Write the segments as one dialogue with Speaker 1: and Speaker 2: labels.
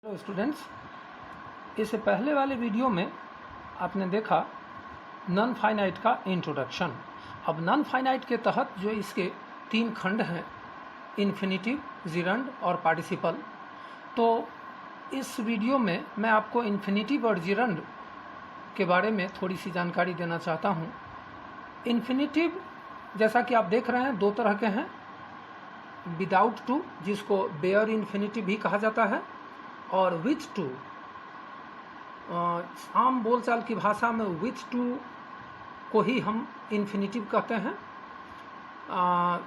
Speaker 1: Hello students, इससे पहले वाले वीडियो में आपने देखा नॉन फाइनाइट का इंट्रोडक्शन। अब नॉन फाइनाइट के तहत जो इसके तीन खंड हैं, इन्फिनिटिव, जिरंड और पार्टिसिपल, तो इस वीडियो में मैं आपको इन्फिनिटिव और जिरंड के बारे में थोड़ी सी जानकारी देना चाहता हूँ। इन्फिनिटिव जैसा कि आप देख रहे हैं दो तरह के हैं, विदाउट टू जिसको बेयर इन्फिनिटिव भी कहा जाता है, और विथ टू, आम बोलचाल की भाषा में विथ टू को ही हम इन्फिनिटिव कहते हैं,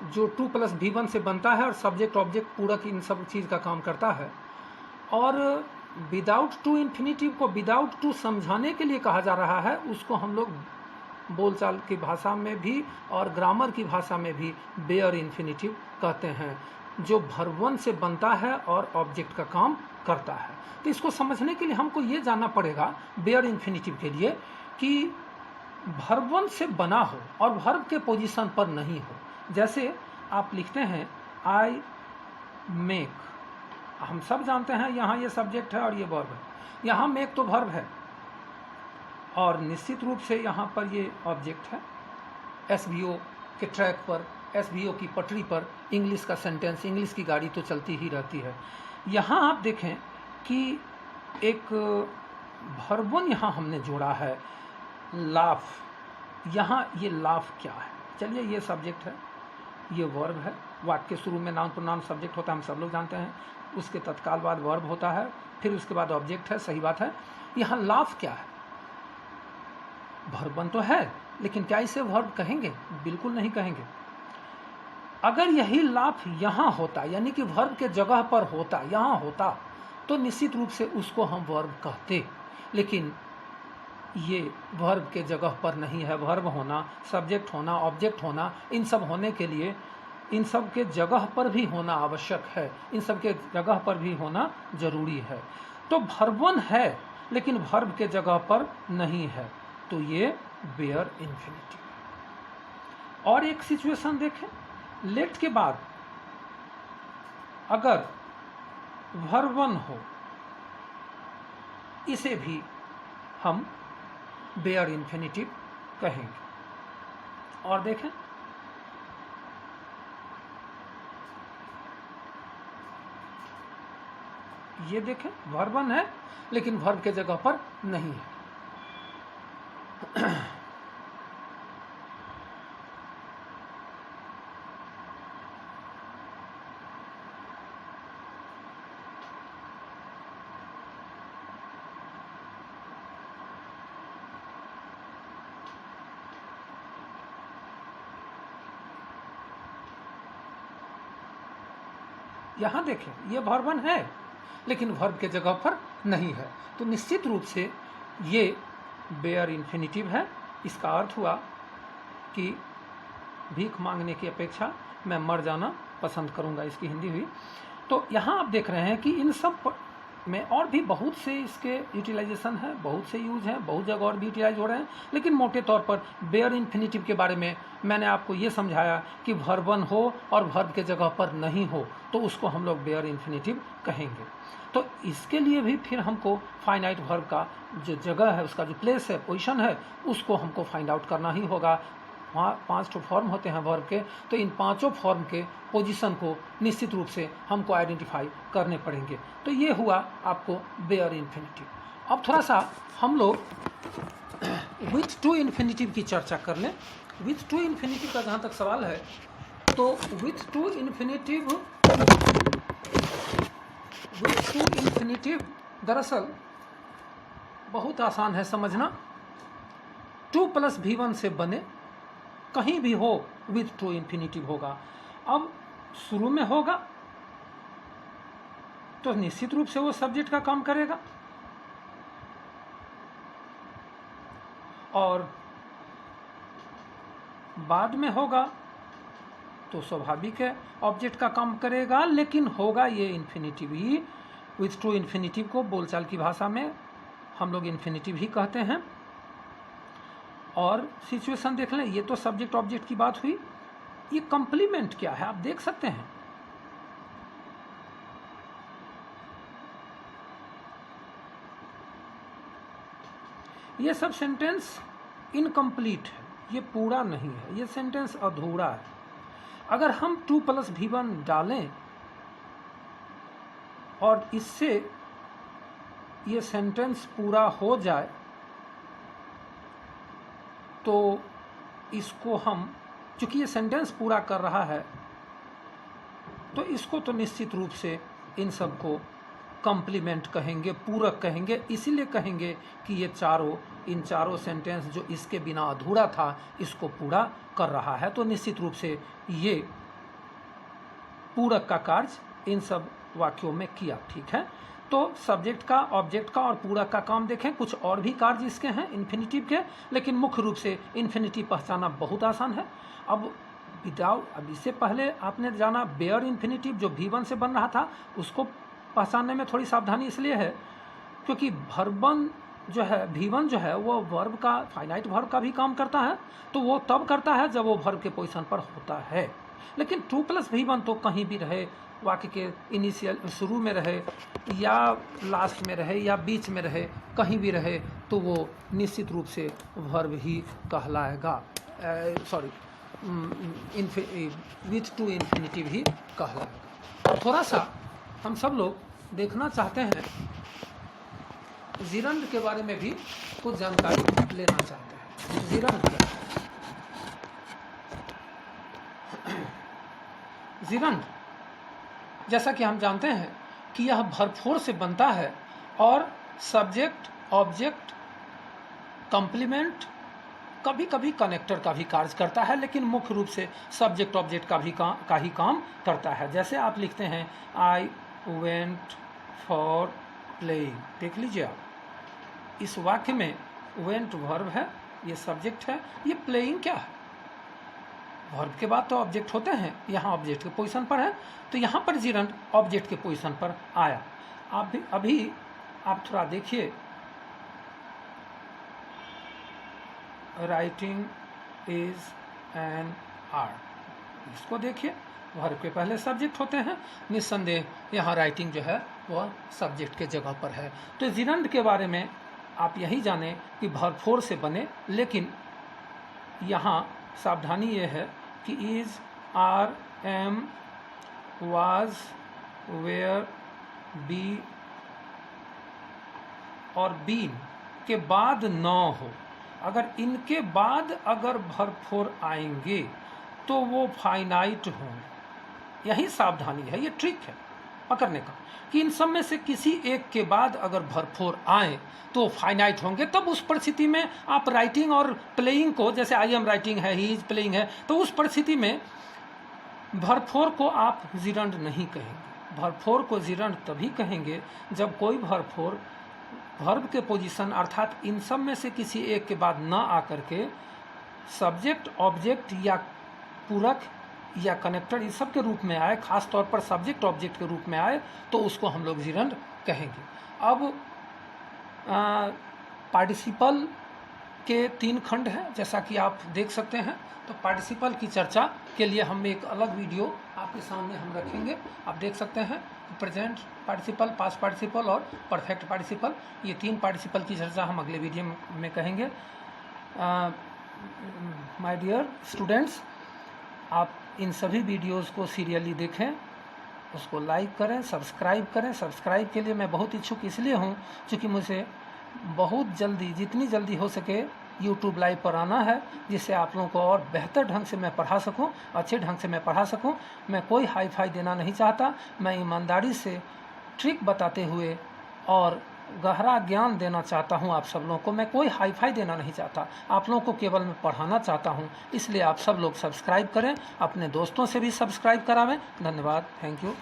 Speaker 1: जो 2+V1 से बनता है और सब्जेक्ट ऑब्जेक्ट पूरक इन सब चीज़ का काम करता है। और विदाउट टू इन्फिनिटिव को विदाउट टू समझाने के लिए कहा जा रहा है, उसको हम लोग बोलचाल की भाषा में भी और ग्रामर की भाषा में भी बेयर इन्फिनिटिव कहते हैं, जो वर्ब 1 से बनता है और ऑब्जेक्ट का काम करता है। तो इसको समझने के लिए हमको ये जानना पड़ेगा बेयर इन्फिनिटिव के लिए कि वर्ब 1 से बना हो और वर्ब के पोजीशन पर नहीं हो। जैसे आप लिखते हैं आई मेक, हम सब जानते हैं यहाँ ये सब्जेक्ट है और ये वर्ब है, यहाँ मेक तो वर्ब है और निश्चित रूप से यहाँ पर ये ऑब्जेक्ट है। एसवीओ के ट्रैक पर, एसवीओ की पटरी पर इंग्लिश का सेंटेंस, इंग्लिश की गाड़ी तो चलती ही रहती है। यहाँ आप देखें कि एक वर्ब 1 यहाँ हमने जोड़ा है, लाफ। यहाँ ये लाफ क्या है? चलिए, ये सब्जेक्ट है, ये वर्ब है। वाक्य के शुरू में नाउन प्रोनाउन सब्जेक्ट होता है, हम सब लोग जानते हैं। उसके तत्काल बाद वर्ब होता है, फिर उसके बाद ऑब्जेक्ट है, सही बात है। यहाँ लाफ क्या है? वर्ब 1 तो है, लेकिन क्या इसे वर्ब कहेंगे? बिल्कुल नहीं कहेंगे। अगर यही लाफ यहाँ होता, यानी कि वर्ब के जगह पर होता, यहाँ होता, तो निश्चित रूप से उसको हम वर्ब कहते। लेकिन ये वर्ब के जगह पर नहीं है। वर्ब होना, सब्जेक्ट होना, ऑब्जेक्ट होना, इन सब होने के लिए इन सब के जगह पर भी होना आवश्यक है, इन सब के जगह पर भी होना जरूरी है। तो वर्ब 1 है लेकिन वर्ब के जगह पर नहीं है, तो ये बेयर इन्फिनिटिव। और एक सिचुएशन देखें, लेट के बाद अगर वर्ब 1 हो, इसे भी हम बेयर इन्फिनिटिव कहेंगे। और देखें, ये देखें वर्ब 1 है लेकिन वर्ब के जगह पर नहीं है। यहाँ देखें, ये वर्ब 1 है लेकिन वर्ब के जगह पर नहीं है, तो निश्चित रूप से ये बेयर इन्फिनिटिव है। इसका अर्थ हुआ कि भीख मांगने की अपेक्षा मैं मर जाना पसंद करूंगा, इसकी हिंदी हुई। तो यहाँ आप देख रहे हैं कि इन सब में और भी बहुत से इसके यूटिलाइजेशन है, बहुत से यूज हैं, बहुत जगह और भी यूटिलाइज हो रहे हैं, लेकिन मोटे तौर पर बेयर इन्फिनिटिव के बारे में मैंने आपको ये समझाया कि वर्ब 1 हो और वर्ब के जगह पर नहीं हो तो उसको हम लोग बेयर इन्फिनिटिव कहेंगे। तो इसके लिए भी फिर हमको फाइनाइट वर्ब का जो जगह है, उसका जो प्लेस है, पोजीशन है, उसको हमको फाइंड आउट करना ही होगा। वहाँ 5 फॉर्म होते हैं वर्ब के, तो इन 5 फॉर्म के पोजीशन को निश्चित रूप से हमको आइडेंटिफाई करने पड़ेंगे। तो ये हुआ आपको बेयर इन्फिनिटिव। अब थोड़ा सा हम लोग विथ टू इन्फिनिटिव की चर्चा कर लें। विथ टू इन्फिनिटिव का जहाँ तक सवाल है, तो विथ टू इन्फिनिटिव दरअसल बहुत आसान है समझना। 2+V1 से बने, कहीं भी हो विथ टू इन्फिनिटिव होगा। अब शुरू में होगा तो निश्चित रूप से वो सब्जेक्ट का काम करेगा, और बाद में होगा तो स्वाभाविक है ऑब्जेक्ट का काम करेगा, लेकिन होगा ये infinitive he. With to infinitive को बोलचाल की भाषा में हम लोग इन्फिनिटिव ही कहते हैं। और सिचुएशन देख लें, ये तो सब्जेक्ट ऑब्जेक्ट की बात हुई। ये कंप्लीमेंट क्या है आप देख सकते हैं। ये सब सेंटेंस इनकम्प्लीट है, ये पूरा नहीं है, ये सेंटेंस अधूरा है। अगर हम 2 + V1 डालें और इससे ये सेंटेंस पूरा हो जाए तो इसको हम, चूँकि ये सेंटेंस पूरा कर रहा है तो इसको तो निश्चित रूप से इन सब को कॉम्प्लीमेंट कहेंगे, पूरक कहेंगे। इसीलिए कहेंगे कि ये इन चारों सेंटेंस जो इसके बिना अधूरा था इसको पूरा कर रहा है, तो निश्चित रूप से ये पूरक का कार्य इन सब वाक्यों में किया। ठीक है, तो सब्जेक्ट का, ऑब्जेक्ट का और पूरक का काम देखें। कुछ और भी कार्य इसके हैं इन्फिनिटिव के, लेकिन मुख्य रूप से इन्फिनिटिव पहचाना बहुत आसान है। अब इससे पहले आपने जाना बेयर इन्फिनिटिव जो V1 से बन रहा था, उसको पहचानने में थोड़ी सावधानी इसलिए है क्योंकि वर्ब जो है V1 जो है वो वर्ब का, फाइनाइट वर्ब का भी काम करता है, तो वो तब करता है जब वो वर्ब के पोजीशन पर होता है। लेकिन 2 + V1 तो कहीं भी रहे, वाक्य के इनिशियल शुरू में रहे या लास्ट में रहे या बीच में रहे, कहीं भी रहे तो वो निश्चित रूप से वर्ब ही कहलाएगा। विथ टू इन्फिनिटिव ही कहलाएगा। थोड़ा सा हम सब लोग देखना चाहते हैं, जिरंड के बारे में भी कुछ जानकारी लेना चाहते हैं। जिरंड क्या है? जिरंड जैसा कि हम जानते हैं कि यह भरपूर से बनता है और सब्जेक्ट, ऑब्जेक्ट, कॉम्प्लीमेंट, कभी कभी कनेक्टर का भी कार्य करता है, लेकिन मुख्य रूप से सब्जेक्ट ऑब्जेक्ट का ही काम करता है। जैसे आप लिखते हैं आई वेंट फॉर प्लेइंग, देख लीजिए आप, इस वाक्य में वेंट वर्ब है, ये सब्जेक्ट है, ये प्लेइंग क्या है? वर्ब के बाद तो ऑब्जेक्ट होते हैं, यहाँ ऑब्जेक्ट के पोजीशन पर है, तो यहाँ पर जिरंड ऑब्जेक्ट के पोजीशन पर आया। अभी आप थोड़ा देखिए, राइटिंग इज एन आर्ट, इसको देखिए, वर्ब के पहले सब्जेक्ट होते हैं, निस्संदेह यहाँ राइटिंग जो है वह सब्जेक्ट के जगह पर है। तो जिरंड के बारे में आप यही जाने कि भरपूर से बने, लेकिन यहाँ सावधानी ये है कि is, are, am, was, were, be और बीन के बाद न हो। अगर इनके बाद अगर भरपूर आएंगे तो वो फाइनाइट होंगे। यही सावधानी है, ये ट्रिक है पकड़ने का, कि इन सब में से किसी एक के बाद अगर भरपूर आए तो फाइनाइट होंगे। तब उस परिस्थिति में आप राइटिंग और प्लेइंग को, जैसे आई एम राइटिंग है, ही इज प्लेइंग है, तो उस परिस्थिति में भरपूर को आप जिरंड नहीं कहेंगे। भरपूर को जिरंड तभी कहेंगे जब कोई भरपूर वर्ब के पोजीशन अर्थात इन सब में से किसी एक के बाद ना आकर के सब्जेक्ट, ऑब्जेक्ट या पूरक या कनेक्टर इस सब के रूप में आए, खास तौर पर सब्जेक्ट ऑब्जेक्ट के रूप में आए, तो उसको हम लोग जिरंड कहेंगे। अब पार्टिसिपल के 3 खंड हैं, जैसा कि आप देख सकते हैं। तो पार्टिसिपल की चर्चा के लिए हम एक अलग वीडियो आपके सामने हम रखेंगे। आप देख सकते हैं प्रेजेंट पार्टिसिपल, पास्ट पार्टिसिपल और परफेक्ट पार्टिसिपल, ये 3 पार्टिसिपल की चर्चा हम अगले वीडियो में कहेंगे। माय डियर स्टूडेंट्स, आप इन सभी वीडियोस को सीरियली देखें, उसको लाइक करें, सब्सक्राइब करें। सब्सक्राइब के लिए मैं बहुत इच्छुक इसलिए हूँ क्योंकि मुझे बहुत जल्दी, जितनी जल्दी हो सके YouTube लाइव पर आना है, जिससे आप लोगों को और बेहतर ढंग से मैं पढ़ा सकूं, अच्छे ढंग से मैं पढ़ा सकूं। मैं कोई हाई फाई देना नहीं चाहता, मैं ईमानदारी से ट्रिक बताते हुए और गहरा ज्ञान देना चाहता हूं आप सब लोगों को। मैं कोई हाई फाई देना नहीं चाहता, आप लोगों को केवल मैं पढ़ाना चाहता हूं। इसलिए आप सब लोग सब्सक्राइब करें, अपने दोस्तों से भी सब्सक्राइब करावें। धन्यवाद, थैंक यू।